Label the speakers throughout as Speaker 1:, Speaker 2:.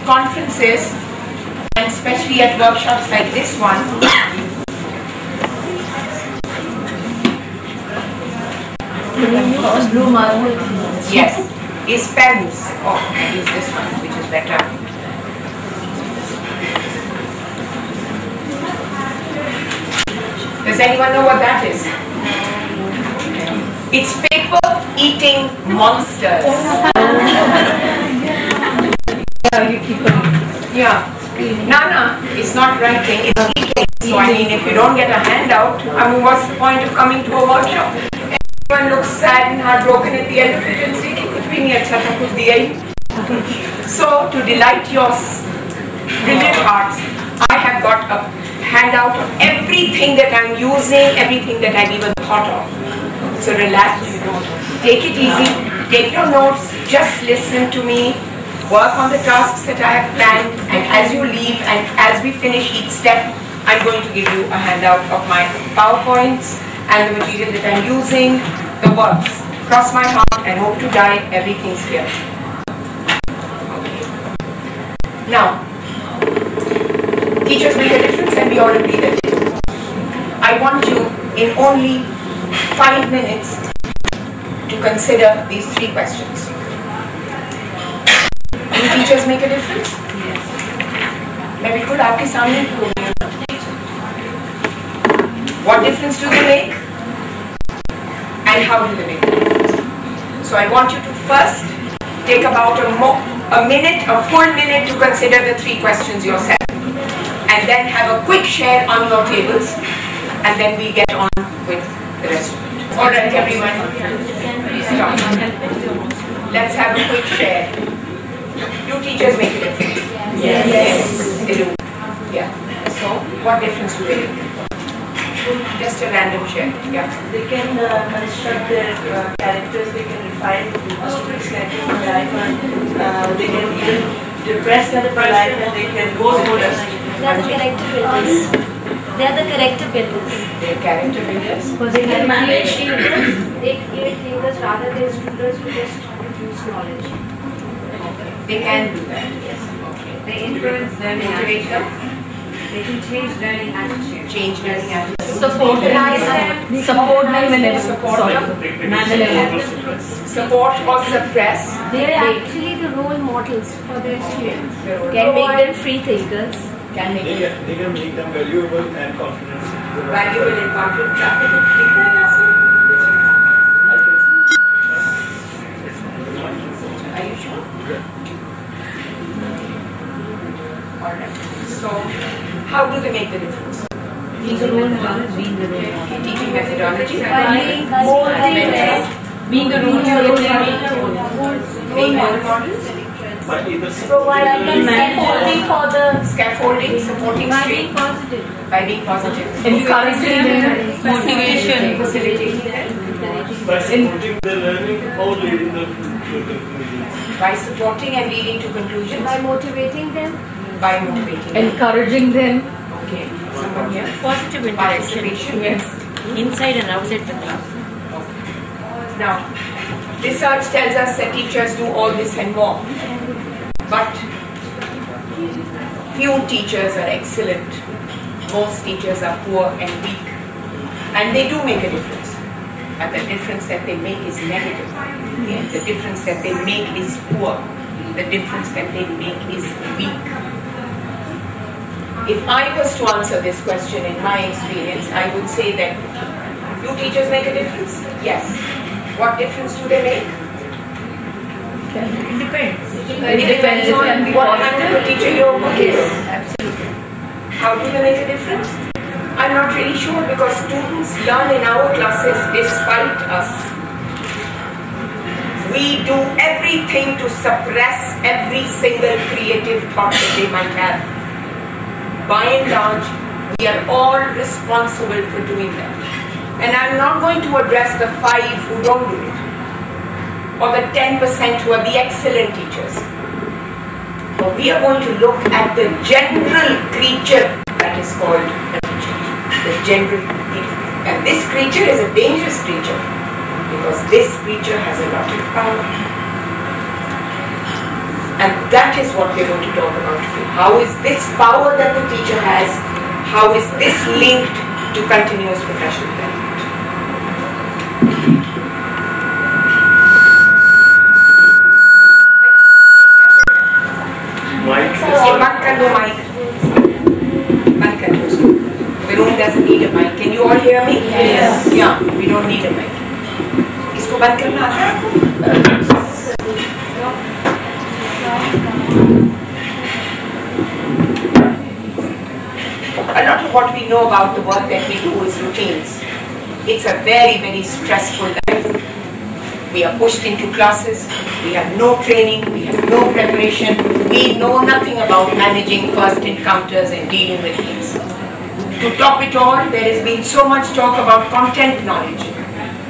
Speaker 1: conferences, and especially at workshops like this one,
Speaker 2: blue marble.
Speaker 1: yes, is pens. Oh, I use this one, which is better. Does anyone know what that is? It's paper eating monsters. Yeah. Nana is not writing, it's eating. So I mean, if you don't get a handout, I mean, what's the point of coming to a workshop? Everyone looks sad and heartbroken at the end of it and say, "Kuch bhi nahi acha tha, kuch diya hi." So to delight your brilliant hearts, I have got a handout of everything that I'm using, everything that I've even thought of. So relax, take it easy, take your notes, just listen to me, work on the tasks that I have planned, and as you leave and as we finish each step, I'm going to give you a handout of my PowerPoints and the material that I'm using, the works. Cross my heart and hope to die, everything's here. Now, teachers make a difference and we all agree that they do. I want you in only 5 minutes to consider these 3 questions. Do teachers make a difference? Yes. मैं बिल्कुल आपके सामने बोल रही हूँ. What difference do they make? And how do they make a difference? So I want you to first take about a minute, a full minute to consider the 3 questions yourself. And then have a quick share on your tables. And then we get on with the rest of it. Alright everyone, stop. Let's have a quick share. Do teachers make a difference?
Speaker 2: Yes.
Speaker 1: Yes, they do. Yeah. So, what difference do they make? Just a random share. Yeah.
Speaker 2: They can construct their characters, they can refine students' character for life, and they can even depress them for life, and they can go through the
Speaker 3: They are the character builders. They are the character builders.
Speaker 1: They are character builders.
Speaker 3: Because they can manage they create leaders rather than students who just use knowledge.
Speaker 1: They can do that.
Speaker 3: Yes.
Speaker 1: Okay.
Speaker 4: They influence learning
Speaker 1: Motivate them.
Speaker 4: They can change learning attitude.
Speaker 1: Change learning attitude.
Speaker 2: support them. Support them.
Speaker 1: Support or suppress.
Speaker 3: They are actually the role models for their students. Can make them free thinkers.
Speaker 1: Can make them
Speaker 5: They can make them valuable and confident.
Speaker 1: valuable and confident. Are you sure? Alright. So, how do they make the difference?
Speaker 4: Being the role model, being the role model.
Speaker 1: Teaching methodology.
Speaker 4: Being the role model.
Speaker 1: Being role models.
Speaker 5: By either
Speaker 3: Providing scaffolding for the
Speaker 1: Scaffolding, supporting
Speaker 3: by
Speaker 1: stream.
Speaker 3: being positive.
Speaker 1: By being positive.
Speaker 2: Encouraging them.
Speaker 4: Motivation.
Speaker 1: Facilitating them.
Speaker 5: by supporting the learning or leading the conclusions.
Speaker 1: By supporting and leading to conclusions.
Speaker 3: By motivating them.
Speaker 1: By motivating them.
Speaker 2: Encouraging them.
Speaker 1: Okay. Someone here?
Speaker 4: Positive interaction.
Speaker 1: Participation.
Speaker 2: Yes.
Speaker 4: Inside and outside the class.
Speaker 1: Now, research tells us that teachers do all this and more. But few teachers are excellent. Most teachers are poor and weak. And they do make a difference. And the difference that they make is negative. Yeah. The difference that they make is poor. The difference that they make is weak. If I was to answer this question in my experience, I would say that do teachers make a difference? Yes. What difference do they make?
Speaker 4: It depends.
Speaker 1: It depends on what kind of a teacher you're working with. Absolutely. How do they make a difference? I'm not really sure because students learn in our classes despite us. We do everything to suppress every single creative thought that they might have. By and large, we are all responsible for doing that. And I'm not going to address the 5 who don't do it, or the 10% who are the excellent teachers. But we are going to look at the general creature that is called a teacher. The general creature. And this creature is a dangerous creature, because this creature has a lot of power. And that is what we're going to talk about today. How is this power that the teacher has, how is this linked to continuous professional development? The room doesn't need a mic. Can you all hear me?
Speaker 2: Yes.
Speaker 1: Yeah, we don't need a mic. इसको बंद करना आता है आपको? A lot of what we know about the work that we do is routines. It's a very, very stressful life. We are pushed into classes, we have no training, we have no preparation, we know nothing about managing first encounters and dealing with things. To top it all, there has been so much talk about content knowledge.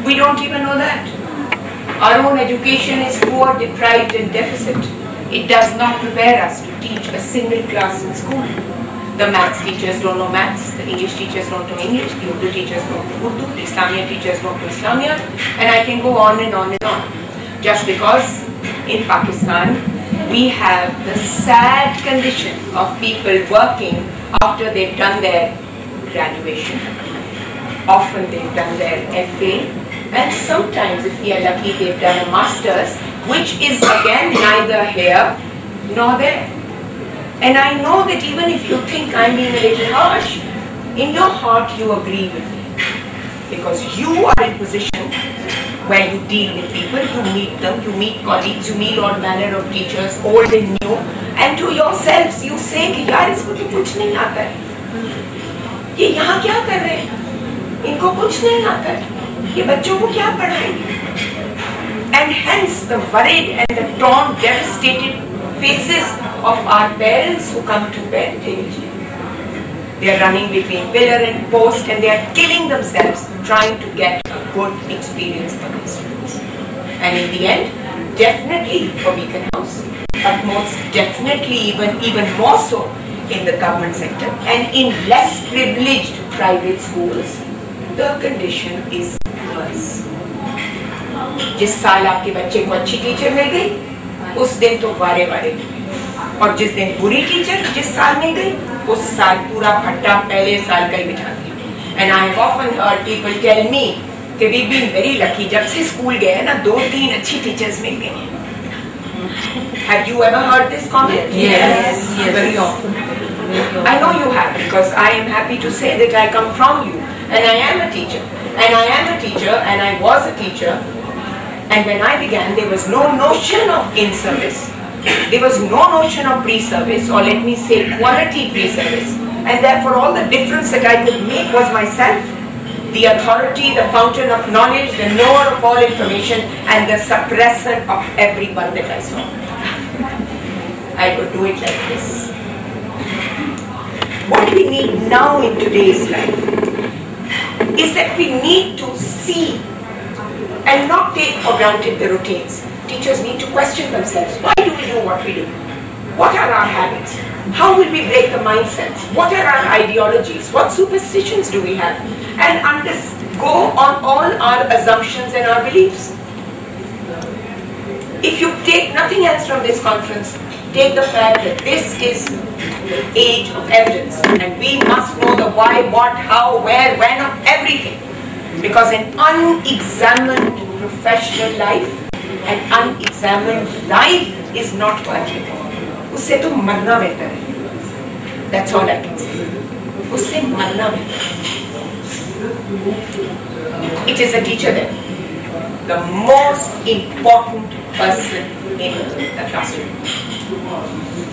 Speaker 1: We don't even know that. Our own education is poor, deprived and deficit. It does not prepare us to teach a single class in school. The maths teachers don't know maths, the English teachers don't know English, the Urdu teachers don't know Urdu, the Islamia teachers don't know Islamia, and I can go on and on and on. Just because in Pakistan we have the sad condition of people working after they've done their graduation. Often they've done their FA, and sometimes if we are lucky they've done a master's, which is again neither here nor there. And I know that even if you think I'm being a little harsh, in your heart you agree with me. Because you are in position where you deal with people, you meet them, you meet colleagues, you meet all manner of teachers, old and new, and to yourselves you say कि यार इसको तो कुछ नहीं आता है, ये यहाँ क्या कर रहे हैं, इनको कुछ नहीं आता है, ये बच्चों को क्या पढ़ाएंगे? And hence the worried and the torn, devastated faces of our parents who come to parenting. They are running between pillar and post and they are killing themselves trying to get a good experience for their students. And in the end, definitely for Beaconhouse, but most definitely even more so in the government sector and in less privileged private schools, the condition is worse. जिस साल आपके बच्चे को अच्छी teacher मिल गई, उस दिन तो वारे वारे, और जिस दिन बुरी टीचर जिस साल मिल गई, उस साल पूरा फट्टा पहले साल का ही बिठा दिया. And I have often heard people tell me that we've been very lucky. जब से स्कूल गए ना 2-3 अच्छी टीचर्स मिल गई हैं. Have you ever heard this comment?
Speaker 2: Yes.
Speaker 1: Very often. I know you have, because I am happy to say that I come from you, and I am a teacher, and I am a teacher, and I was a teacher. And when I began, there was no notion of in-service. There was no notion of pre-service, or let me say quality pre-service. And therefore all the difference that I could make was myself, the authority, the fountain of knowledge, the knower of all information, and the suppressor of everyone that I saw. I could do it like this. What we need now in today's life is that we need to see and not take for granted the routines. Teachers need to question themselves. Why do we do what we do? What are our habits? How will we break the mindsets? What are our ideologies? What superstitions do we have? And go on all our assumptions and our beliefs. If you take nothing else from this conference, take the fact that this is the age of evidence, and we must know the why, what, how, where, when of everything. Because an unexamined professional life, an unexamined life is not worth it. उससे तो मरना बेहतर है. That's all I can say. उससे मरना बेहतर है. It is a teacher then, the most important person in the classroom.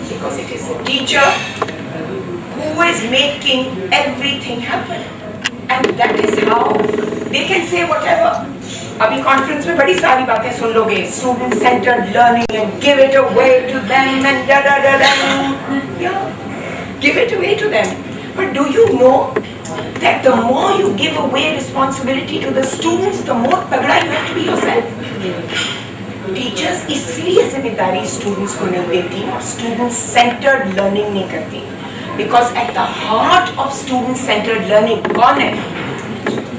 Speaker 1: Because it is a teacher who is making everything happen. And that is how they can say whatever. अभी conference में बड़ी सारी बातें सुन लोगे, student centered learning and give it away to them and da da da da. Yeah, give it away to them. But do you know that the more you give away responsibility to the students, the more तगड़ा you have to be yourself. Teachers इसलिए जिम्मेदारी students को नहीं देती और student centered learning नहीं करती. Because at the heart of student centered learning, कौन है?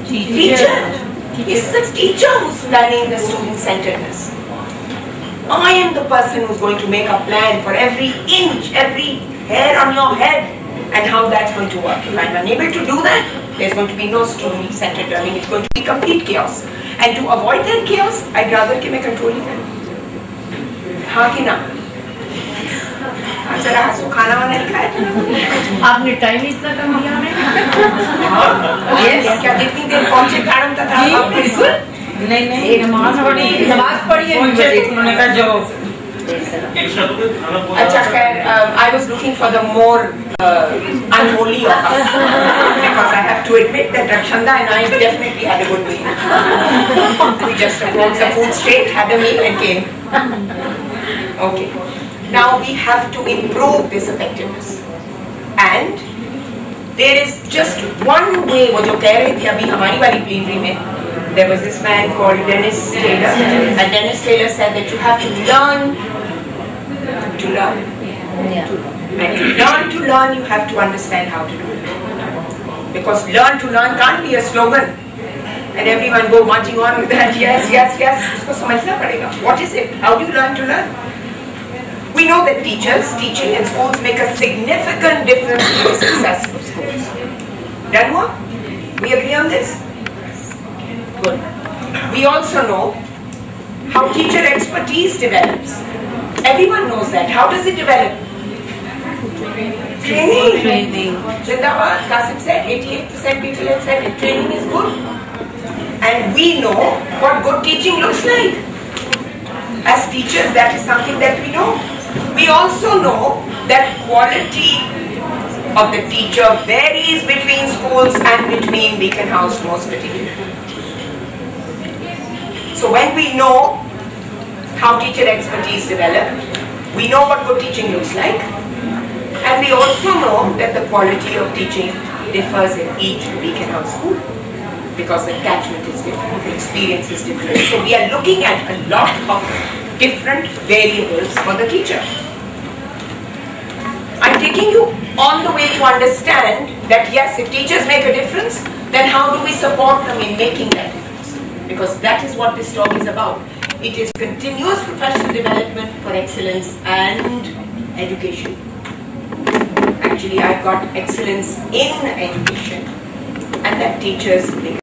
Speaker 1: Teacher. It's the teacher who's planning the student centeredness. I am the person who's going to make a plan for every inch, every hair on your head, and how that's going to work. If I'm unable to do that, there's going to be no student-centered learning. It's going to be complete chaos. And to avoid that chaos, I'd rather कि मैं control ही करूँ. हाँ कि ना? जरा हंसो, खाना वाना नहीं खाया?
Speaker 4: आपने टाइम इतना कम दिया हमें?
Speaker 1: Yes. क्या जितनी देर पहुँचे मैडम का था?
Speaker 4: बिल्कुल. नहीं नमाज पढ़ी है उन्होंने कहा जो
Speaker 1: अच्छा खैर I was looking for the more unholy of us because I have to admit that Rakshanda and I definitely had a good meal. We just approached the food straight, had a meal and came. Okay. Now we have to improve this effectiveness, and there is just one way. वो जो कह रहे थे अभी हमारी वाली plenary में, there was this man called Dennis Taylor, and Dennis Taylor said that you have to learn to learn. And to learn, you have to understand how to do it. Because learn to learn can't be a slogan, and everyone go marching on with that. Yes. उसको समझना पड़ेगा. What is it? How do you learn to learn? We know that teachers teaching in schools make a significant difference to the success of schools. Done what? We agree on this? Good. We also know how teacher expertise develops. Everyone knows that. How does it develop? Training. Jindabad, Qasim said, 88% people have said it. Training is good. And we know what good teaching looks like. As teachers, that is something that we know. We also know that quality of the teacher varies between schools and between Beaconhouse most particularly. So when we know how teacher expertise develops, we know what good teaching looks like, and we also know that the quality of teaching differs in each Beaconhouse school because the catchment is different, the experience is different. So we are looking at a lot of different variables for the teacher. I'm taking you all the way to understand that yes, if teachers make a difference, then how do we support them in making that difference? Because that is what this talk is about. It is continuous professional development for excellence and education. Actually, I've got excellence in education, and that teachers make